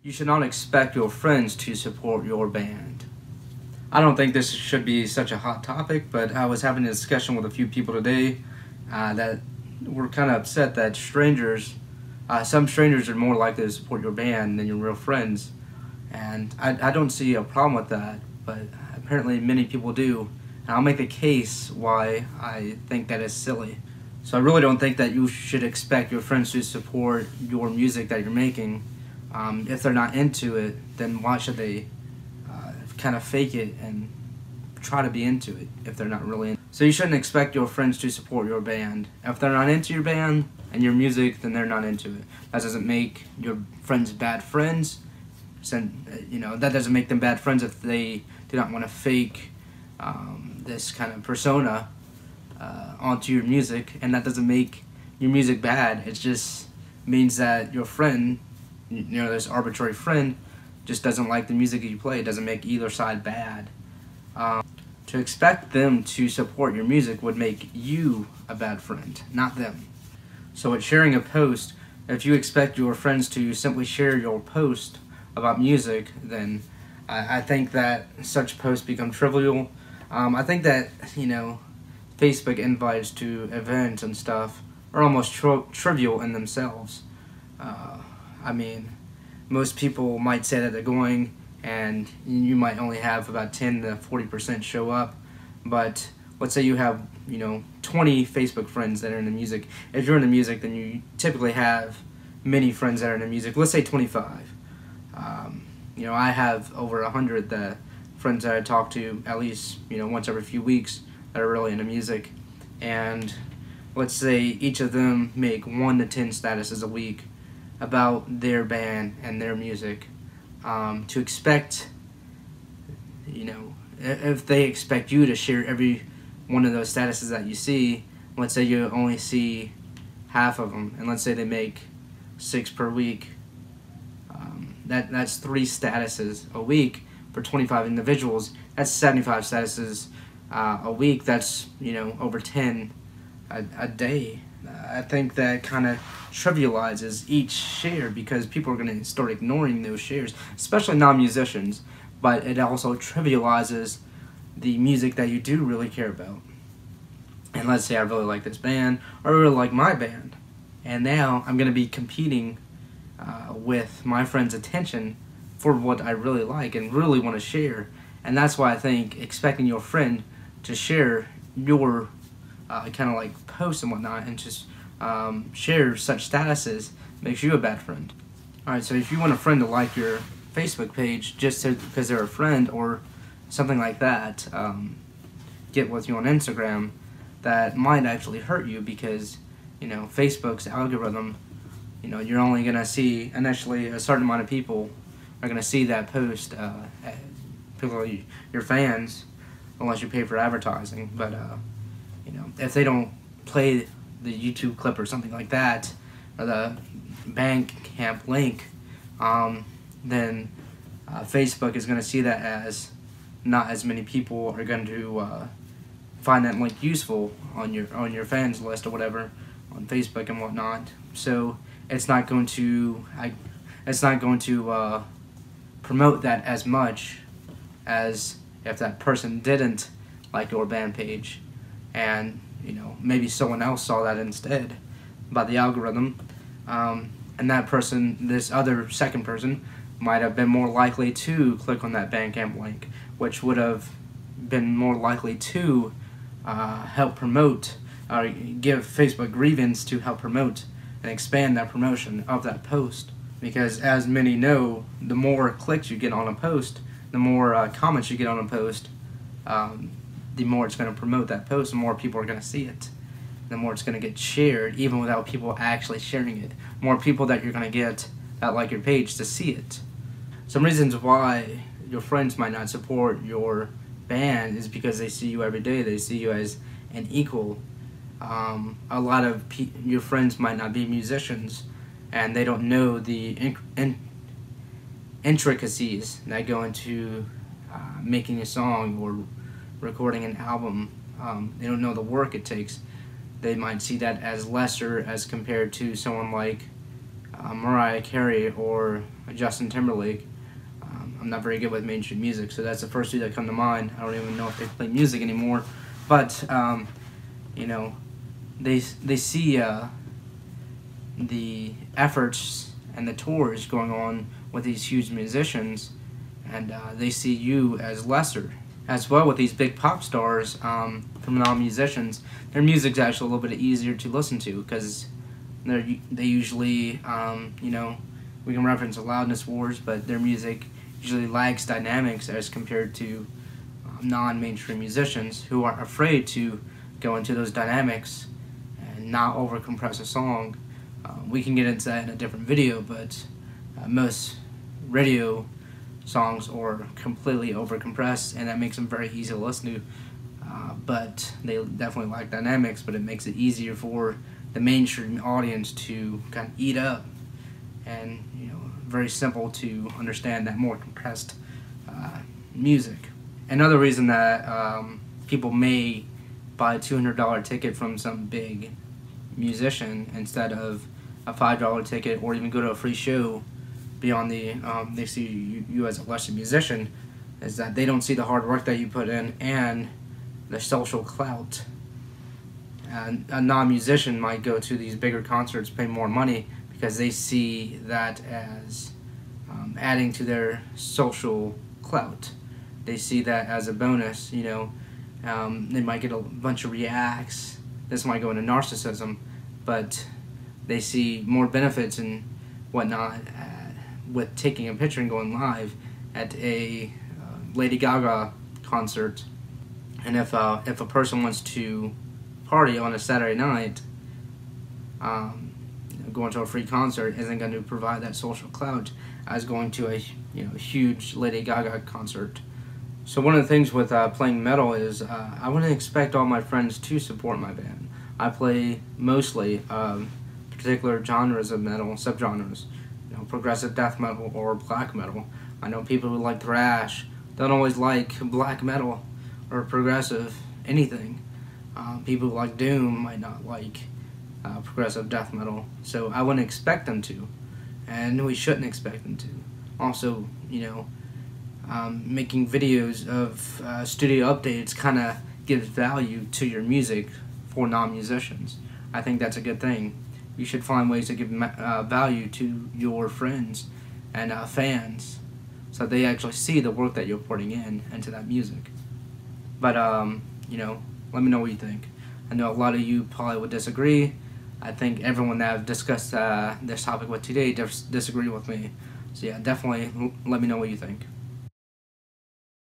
You should not expect your friends to support your band. I don't think this should be such a hot topic, but I was having a discussion with a few people today that were kind of upset that some strangers are more likely to support your band than your real friends. And I don't see a problem with that, but apparently many people do. And I'll make the case why I think that is silly. So I really don't think that you should expect your friends to support your music that you're making. If they're not into it, then why should they kind of fake it and try to be into it if they're not really into it? So you shouldn't expect your friends to support your band. If they're not into your band and your music, then they're not into it. That doesn't make your friends bad friends. That doesn't make them bad friends if they do not want to fake this kind of persona onto your music, and that doesn't make your music bad. It just means that your friend, this arbitrary friend, just doesn't like the music you play. It doesn't make either side bad. To expect them to support your music would make you a bad friend, not them. So with sharing a post, if you expect your friends to simply share your post about music, then I think that such posts become trivial. I think that, Facebook invites to events and stuff are almost trivial in themselves. Most people might say that they're going, and you might only have about 10 to 40% show up. But let's say you have, 20 Facebook friends that are into music. If you're into music, then you typically have many friends that are into music. Let's say 25. I have over 100 friends that I talk to at least, once every few weeks that are really into music. And let's say each of them make 1 to 10 statuses a week about their band and their music. To expect, if they expect you to share every one of those statuses that you see, let's say you only see half of them, and let's say they make 6 per week, that's 3 statuses a week for 25 individuals. That's 75 statuses a week. That's over 10 a day. I think that kind of trivializes each share because people are going to start ignoring those shares, especially non-musicians. But it also trivializes the music that you do really care about. And let's say I really like this band, or I really like my band, and now I'm going to be competing with my friend's attention for what I really like and really want to share. And that's why I think expecting your friend to share your posts and whatnot and just share such statuses makes you a bad friend. Alright, so if you want a friend to like your Facebook page just because they're a friend or something like that, get with you on Instagram, that might actually hurt you because Facebook's algorithm, you're only going to see initially a certain amount of people are going to see that post, particularly your fans, unless you pay for advertising. But if they don't play the YouTube clip or something like that, or the Bandcamp link, then Facebook is going to see that as not as many people are going to find that link useful on your fans list or whatever on Facebook and whatnot. So it's not going to promote that as much as if that person didn't like your band page, and maybe someone else saw that instead by the algorithm, and that person, this other second person, might have been more likely to click on that Bandcamp link, which would have been more likely to help promote or give Facebook grievance to help promote and expand that promotion of that post. Because as many know, the more clicks you get on a post, the more comments you get on a post, the more it's going to promote that post, the more people are going to see it. The more it's going to get shared, even without people actually sharing it. More people that you're going to get that like your page to see it. Some reasons why your friends might not support your band is because they see you every day. They see you as an equal. A lot of your friends might not be musicians, and they don't know the intricacies that go into making a song or recording an album. They don't know the work it takes. They might see that as lesser as compared to someone like Mariah Carey or Justin Timberlake. I'm not very good with mainstream music, so that's the first two that come to mind. I don't even know if they play music anymore, but you know, they see the efforts and the tours going on with these huge musicians, and they see you as lesser. As well with these big pop stars, from non-musicians, their music's actually a little bit easier to listen to because they usually, you know, we can reference the loudness wars, but their music usually lacks dynamics as compared to non-mainstream musicians who are afraid to go into those dynamics and not over-compress a song. We can get into that in a different video, but most radio songs are completely over-compressed, and that makes them very easy to listen to. But they definitely lack dynamics, but it makes it easier for the mainstream audience to kind of eat up, and you know, very simple to understand that more compressed music. Another reason that people may buy a $200 ticket from some big musician instead of a $5 ticket, or even go to a free show beyond they see you as a lesser musician, is that they don't see the hard work that you put in and the social clout. And a non-musician might go to these bigger concerts, pay more money, because they see that as adding to their social clout. They see that as a bonus, you know. They might get a bunch of reacts. This might go into narcissism, but they see more benefits and whatnot with taking a picture and going live at a Lady Gaga concert. And if a person wants to party on a Saturday night, going to a free concert isn't going to provide that social clout as going to a huge Lady Gaga concert. So one of the things with playing metal is I wouldn't expect all my friends to support my band. I play mostly particular genres of metal, subgenres, you know, progressive death metal or black metal. I know people who like thrash don't always like black metal or progressive anything. People who like doom might not like progressive death metal, so I wouldn't expect them to, and we shouldn't expect them to. Also, you know, making videos of studio updates kind of gives value to your music for non-musicians. I think that's a good thing. You should find ways to give value to your friends and fans, so they actually see the work that you're putting into that music. But you know, let me know what you think. I know a lot of you probably would disagree. I think everyone that I've discussed this topic with today disagree with me. So yeah, definitely let me know what you think.